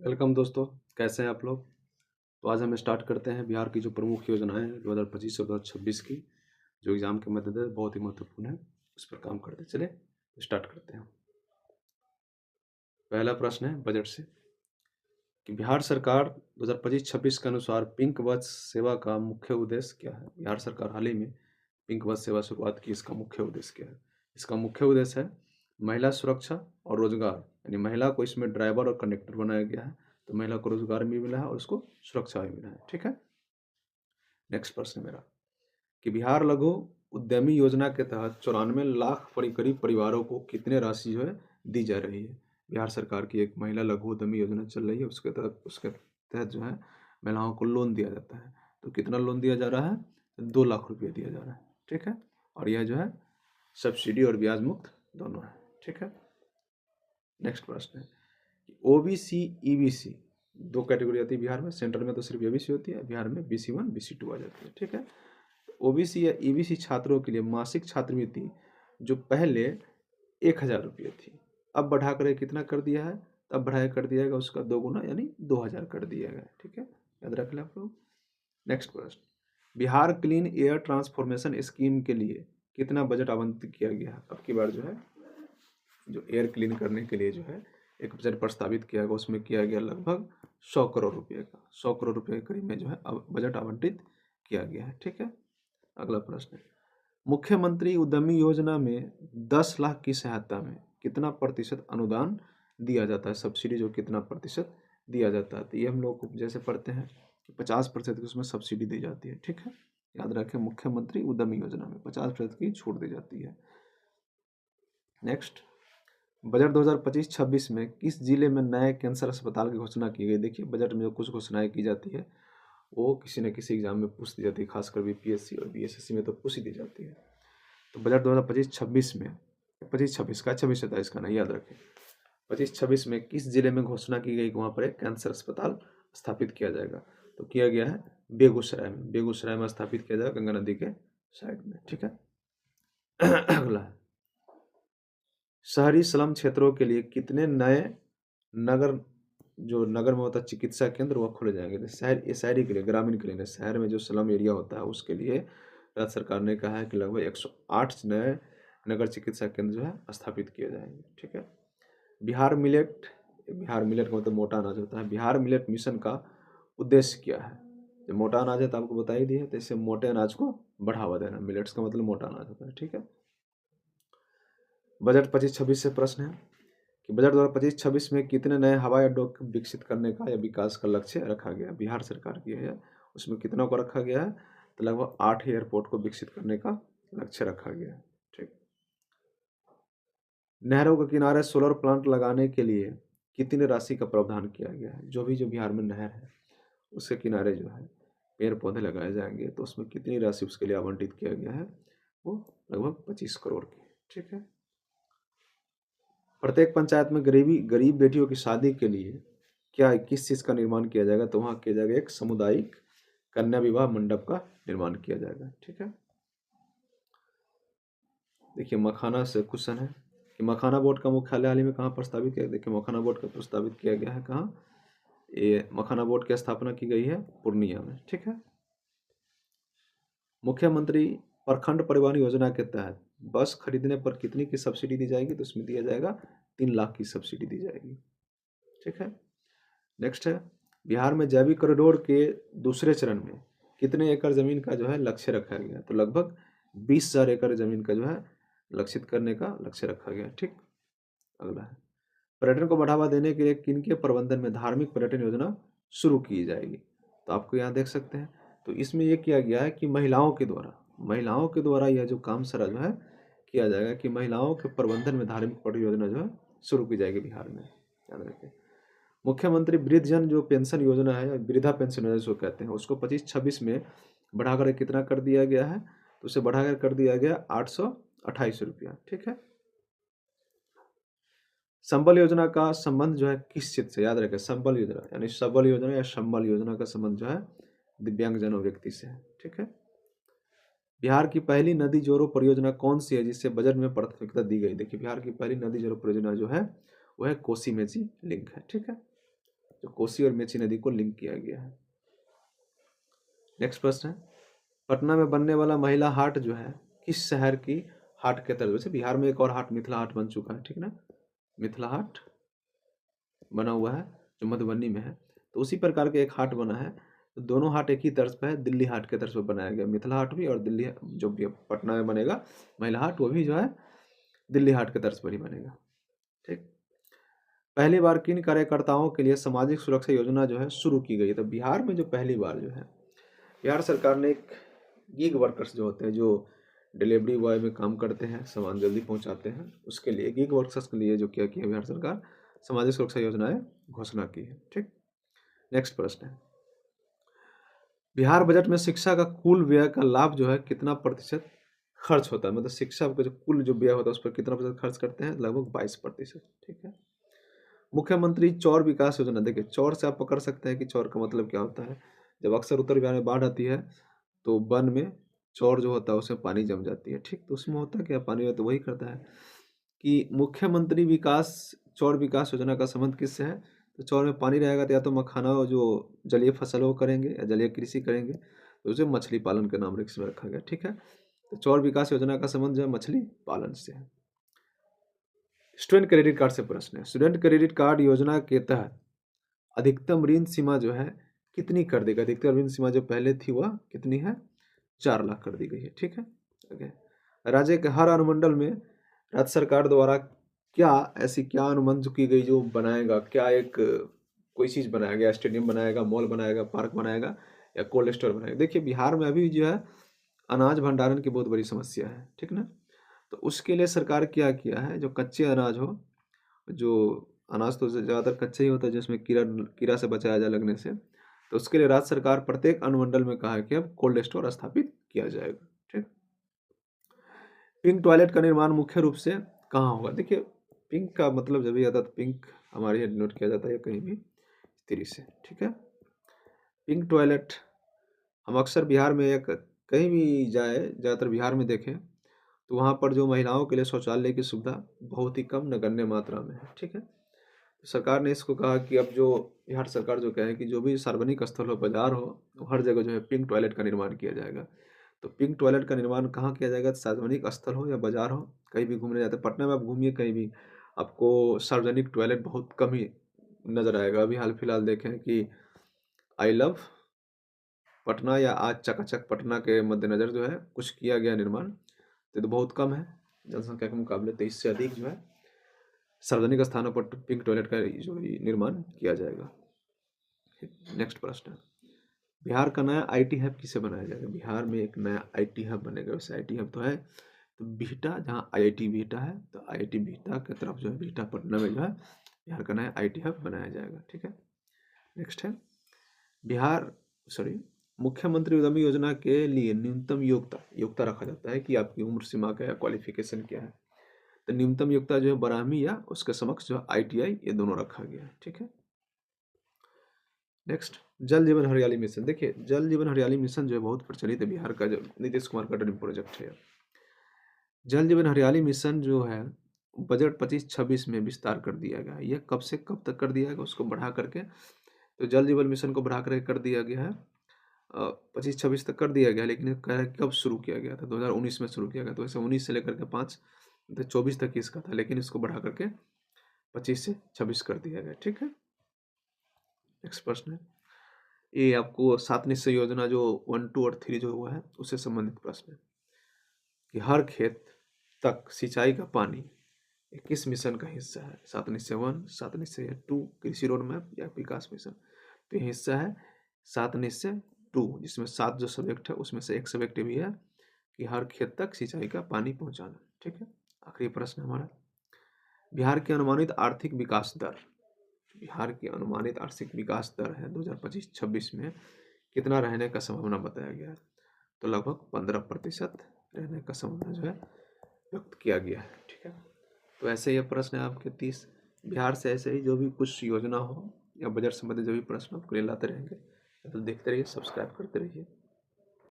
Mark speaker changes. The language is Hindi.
Speaker 1: वेलकम दोस्तों, कैसे हैं आप लोग। तो आज हम स्टार्ट करते हैं बिहार की जो प्रमुख योजनाएं हैं 2025 से 2026 की, जो एग्जाम के मद्देनजर बहुत ही महत्वपूर्ण है। उस पर काम करते चले स्टार्ट करते हैं। पहला प्रश्न है बजट से कि बिहार सरकार 2025-26 के अनुसार पिंक बस सेवा का मुख्य उद्देश्य क्या है। बिहार सरकार हाल ही में पिंक बस सेवा शुरुआत की। इसका मुख्य उद्देश्य क्या है? इसका मुख्य उद्देश्य है महिला सुरक्षा और रोजगार, यानी महिला को इसमें ड्राइवर और कंडक्टर बनाया गया है, तो महिला को रोजगार भी मिला है और उसको सुरक्षा भी मिला है। ठीक है। नेक्स्ट प्रश्न मेरा कि बिहार लघु उद्यमी योजना के तहत 94 लाख करीब परिवारों को कितने राशि जो है दी जा रही है। बिहार सरकार की एक महिला लघु उद्यमी योजना चल रही है, उसके तहत जो है महिलाओं को लोन दिया जाता है। तो कितना लोन दिया जा रहा है? 2 लाख रुपये दिया जा रहा है। ठीक है। और यह जो है सब्सिडी और ब्याज मुक्त दोनों है। ठीक है। नेक्स्ट प्रश्न है कि ओबीसी ईबीसी दो कैटेगरी आती है बिहार में। सेंट्रल में तो सिर्फ ओबीसी होती है, बिहार में BC1 BC2 आ जाती है। ठीक है। ओबीसी या ईबीसी छात्रों के लिए मासिक छात्रवृत्ति जो पहले 1,000 रुपये थी, अब बढ़ाकर कितना कर दिया है? अब बढ़ाया कर दिया गया उसका 2 गुना, यानी 2,000 कर दिया गया। ठीक है, याद रख लें आप लोग। नेक्स्ट प्रश्न, Bihar clean air transformation scheme के लिए कितना बजट आवंटित किया गया है? अब की बार जो है जो एयर क्लीन करने के लिए जो है एक बजट प्रस्तावित किया गया, उसमें किया गया लगभग 100 करोड़ रुपये का। 100 करोड़ रुपये के करीब में जो है बजट आवंटित किया गया है। ठीक है। अगला प्रश्न है, मुख्यमंत्री उद्यमी योजना में 10 लाख की सहायता में कितना प्रतिशत अनुदान दिया जाता है? सब्सिडी जो कितना प्रतिशत दिया जाता है? तो ये हम लोग जैसे पढ़ते हैं कि 50% की उसमें सब्सिडी दी जाती है। ठीक है, याद रखें, मुख्यमंत्री उद्यमी योजना में 50% की छूट दी जाती है। नेक्स्ट, बजट 2025-26 में किस जिले में नए कैंसर अस्पताल की घोषणा की गई? देखिए, बजट में जो कुछ घोषणाएं की जाती है वो किसी न किसी एग्जाम में पूछ दी जाती है, खासकर BPSC और BSSC में तो पूछ ही दी जाती है। तो बजट 2025-26 में 25-26 का 26-27 का नहीं, याद रखें, 25-26 में किस जिले में घोषणा की गई कि वहाँ पर एक कैंसर अस्पताल स्थापित किया जाएगा? तो किया गया है बेगूसराय में। बेगूसराय में स्थापित किया जाएगा, गंगा नदी के साइड में। ठीक है। अगला है, शहरी स्लम क्षेत्रों के लिए कितने नए नगर जो नगर में होता है चिकित्सा केंद्र वह खुले जाएंगे? शहरी के लिए, ग्रामीण के लिए नहीं, शहर में जो स्लम एरिया होता है उसके लिए राज्य सरकार ने कहा है कि लगभग 108 नए नगर चिकित्सा केंद्र जो है स्थापित किए जाएंगे। ठीक है। बिहार मिलेट का मतलब मोटा अनाज होता है। बिहार मिलेट मिशन का उद्देश्य क्या है? जो मोटा अनाज है तो आपको बता ही दिया, तो इससे मोटे अनाज को बढ़ावा देना। मिलेट्स का मतलब मोटा अनाज होता है। ठीक है। बजट 25-26 से प्रश्न है कि बजट 2025-26 में कितने नए हवाई अड्डों को विकसित करने का या विकास का लक्ष्य रखा गया? बिहार सरकार की है, उसमें कितना को रखा गया है? तो लगभग 8 एयरपोर्ट को विकसित करने का लक्ष्य रखा गया है। ठीक। नहरों के किनारे सोलर प्लांट लगाने के लिए कितनी राशि का प्रावधान किया गया है? जो बिहार में नहर है उसके किनारे जो है पेड़ पौधे लगाए जाएंगे, तो उसमें कितनी राशि उसके लिए आवंटित किया गया है? वो लगभग 25 करोड़ की। ठीक है। प्रत्येक पंचायत में गरीब बेटियों की शादी के लिए क्या किस चीज़ का निर्माण किया जाएगा? तो वहाँ किया जाएगा एक सामुदायिक कन्या विवाह मंडप का निर्माण किया जाएगा। ठीक है। देखिए, मखाना से क्वेश्चन है कि मखाना बोर्ड का मुख्यालय हाल ही में कहाँ प्रस्तावित किया? देखिए, मखाना बोर्ड का प्रस्तावित किया गया है कहाँ? ये मखाना बोर्ड की स्थापना की गई है पूर्णिया में। ठीक है। मुख्यमंत्री प्रखंड परिवहन योजना के तहत बस खरीदने पर कितनी की सब्सिडी दी जाएगी? तो उसमें दिया जाएगा 3 लाख की सब्सिडी दी जाएगी। ठीक है। नेक्स्ट है, बिहार में जैविक कॉरिडोर के दूसरे चरण में कितने एकड़ जमीन का जो है लक्ष्य रखा गया? तो लगभग 20,000 एकड़ जमीन का जो है लक्षित करने का लक्ष्य रखा गया। ठीक। अगला है, पर्यटन को बढ़ावा देने के लिए किनके प्रबंधन में धार्मिक पर्यटन योजना शुरू की जाएगी? तो आपको यहाँ देख सकते हैं, तो इसमें यह किया गया है कि महिलाओं के द्वारा यह जो काम सारा जो है किया जाएगा कि महिलाओं के प्रबंधन में धार्मिक पर्यटन योजना जो है शुरू की जाएगी बिहार में। याद रखें, मुख्यमंत्री वृद्धजन जो पेंशन योजना है, वृद्धा पेंशन योजना जिसको कहते हैं, उसको 25-26 में बढ़ाकर कितना कर दिया गया है? तो उसे बढ़ाकर कर दिया गया 828 रुपया। ठीक है। संबल योजना का संबंध जो है किस चीज से? याद रखें, संबल योजना यानी सबल योजना या संबल योजना का संबंध जो है दिव्यांगजनों व्यक्ति से है। ठीक है। बिहार की पहली नदी जोड़ो परियोजना कौन सी है जिससे बजट में प्राथमिकता दी गई? देखिए, बिहार की पहली नदी जोड़ो परियोजना जो है वह है कोसी मेची लिंक है। ठीक है। जो कोसी और मेची नदी को लिंक किया गया है। नेक्स्ट प्रश्न है, पटना में बनने वाला महिला हाट जो है किस शहर की हाट के तर्ज? वैसे बिहार में एक और हाट मिथिला हाट बन चुका है, ठीक ना, मिथिला हाट बना हुआ है जो मधुबनी में है। तो उसी प्रकार के एक हाट बना है, तो दोनों हाट एक ही तर्ज पर है, दिल्ली हाट के तर्ज पर बनाया गया, मिथिला हाट भी और दिल्ली जो भी पटना में बनेगा महिला हाट वो भी जो है दिल्ली हाट के तर्ज पर ही बनेगा। ठीक, पहली बार किन कार्यकर्ताओं के लिए सामाजिक सुरक्षा योजना जो है शुरू की गई? तो बिहार में जो पहली बार जो है बिहार सरकार ने एक गिग वर्कर्स जो होते हैं, जो डिलीवरी बॉय में काम करते हैं, सामान जल्दी पहुंचाते हैं, उसके लिए गिग वर्कर्स के लिए जो क्या किया बिहार सरकार, सामाजिक सुरक्षा योजनाएं घोषणा की है। ठीक, नेक्स्ट प्रश्न है, बिहार बजट में शिक्षा का कुल व्यय का लाभ जो है कितना प्रतिशत खर्च होता है? मतलब शिक्षा का जो कुल जो व्यय होता है उस पर कितना प्रतिशत खर्च करते हैं? लगभग 22%। ठीक है, मुख्यमंत्री चौर विकास योजना, देखिए चौर से आप पकड़ सकते हैं कि चौर का मतलब क्या होता है। जब अक्सर उत्तर बिहार में बाढ़ आती है तो वन में चौर जो होता है उसमें पानी जम जाती है। ठीक, तो उसमें होता है क्या, पानी में तो वही करता है कि मुख्यमंत्री विकास चौर विकास योजना का संबंध किससे है? तो चौर में पानी रहेगा तो या तो मखाना जो जलीय फसल वो करेंगे या जलीय कृषि करेंगे, तो उसे मछली पालन के नाम से रखा गया। ठीक है, तो चौर विकास योजना का संबंध जो है मछली पालन से है। स्टूडेंट क्रेडिट कार्ड से प्रश्न है, स्टूडेंट क्रेडिट कार्ड योजना के तहत अधिकतम ऋण सीमा जो है कितनी कर दी गई? अधिकतम ऋण सीमा जो पहले थी वह कितनी है? 4 लाख कर दी गई है। ठीक है, ओके। राज्य के हर अनुमंडल में राज्य सरकार द्वारा क्या अनुबंध की गई जो बनाएगा, क्या एक कोई चीज़ बनाया गया, स्टेडियम बनाएगा, मॉल बनाएगा, पार्क बनाएगा या कोल्ड स्टोर बनाएगा? देखिए बिहार में अभी जो है अनाज भंडारण की बहुत बड़ी समस्या है। ठीक ना, तो उसके लिए सरकार क्या किया है, जो कच्चे अनाज हो, जो अनाज तो ज़्यादातर कच्चे ही होता है जिसमें कीड़ा से बचाया जाए लगने से, तो उसके लिए राज्य सरकार प्रत्येक अनुमंडल में कहा है कि अब कोल्ड स्टोर स्थापित किया जाएगा। ठीक, पिंक टॉयलेट का निर्माण मुख्य रूप से कहाँ होगा? देखिए पिंक का मतलब जब भी आता है तो पिंक हमारे यहाँ नोट किया जाता है कहीं भी स्त्री से। ठीक है, पिंक टॉयलेट हम अक्सर बिहार में एक कहीं भी जाए, ज़्यादातर बिहार में देखें तो वहाँ पर जो महिलाओं के लिए शौचालय की सुविधा बहुत ही कम नगण्य मात्रा में है। ठीक है, तो सरकार ने इसको कहा कि अब जो बिहार सरकार जो कहे कि जो भी सार्वजनिक स्थल हो, बाजार हो, तो हर जगह जो है पिंक टॉयलेट का निर्माण किया जाएगा। तो पिंक टॉयलेट का निर्माण कहाँ किया जाएगा? सार्वजनिक स्थल हो या बाजार हो, कहीं भी घूमने जाते हैं, पटना में आप घूमिए कहीं भी आपको सार्वजनिक टॉयलेट बहुत कम ही नजर आएगा। अभी हाल फिलहाल देखें कि आई लव पटना या आज चकाचक पटना के मद्देनजर जो है कुछ किया गया निर्माण, तो बहुत कम है जनसंख्या के मुकाबले, तो इससे अधिक जो है सार्वजनिक स्थानों पर पिंक टॉयलेट का जो निर्माण किया जाएगा। नेक्स्ट प्रश्न है, बिहार का नया आईटी हब किसे बनाया जाएगा? बिहार में एक नया आईटी हब बनेगा। वैसे आईटी हब तो है तो बिहटा, जहाँ आईआईटी बिहटा है, तो आईआईटी बिहटा की तरफ जो है बिहटा पटना में जो है बिहार का नया आईटी हब बनाया जाएगा। ठीक है, नेक्स्ट है, बिहार सॉरी मुख्यमंत्री उद्यमी योजना के लिए न्यूनतम योग्यता रखा जाता है कि आपकी उम्र सीमा क्या है, क्वालिफिकेशन क्या है। तो न्यूनतम योग्यता जो है 12वीं या उसके समक्ष जो है आईटीआई, ये दोनों रखा गया है। ठीक है, नेक्स्ट, जल जीवन हरियाली मिशन। देखिए जल जीवन हरियाली मिशन जो है बहुत प्रचलित है, बिहार का जो नीतीश कुमार का ड्रीम प्रोजेक्ट है। जल जीवन हरियाली मिशन जो है बजट 25-26 में विस्तार कर दिया गया है। यह कब से कब तक कर दिया गया? उसको बढ़ा करके, तो जल जीवन मिशन को बढ़ा करके कर दिया गया है 25-26 तक कर दिया गया, लेकिन कब शुरू किया गया था? 2019 में शुरू किया गया। तो वैसे 19 से लेकर के 24 तक इसका था, लेकिन इसको बढ़ा करके 25 से 26 कर दिया गया। ठीक है, नेक्स्ट प्रश्न है, ये आपको 7 निश्चय योजना जो 1, 2 और 3 जो हुआ है उससे संबंधित प्रश्न है कि हर खेत तक सिंचाई का पानी किस मिशन का हिस्सा है? 7 निश्चय 1, 7 निश्चय 2, कृषि रोड मैप या विकास मिशन? तो ये हिस्सा है 7 निश्चय 2, जिसमें 7 जो सब्जेक्ट है उसमें से एक सब्जेक्ट भी है कि हर खेत तक सिंचाई का पानी पहुंचाना। ठीक है, आखिरी प्रश्न हमारा, बिहार की अनुमानित आर्थिक विकास दर, बिहार की अनुमानित आर्थिक विकास दर है 2025-26 में कितना रहने का संभावना बताया गया है? तो लगभग 15% रहने का संभावना जो है व्यक्त किया गया है। ठीक है, तो ऐसे ये प्रश्न है आपके 30 बिहार से। ऐसे ही जो भी कुछ योजना हो या बजट संबंधित जो भी प्रश्न आपके लिए लाते रहेंगे, तो देखते रहिए, सब्सक्राइब करते रहिए।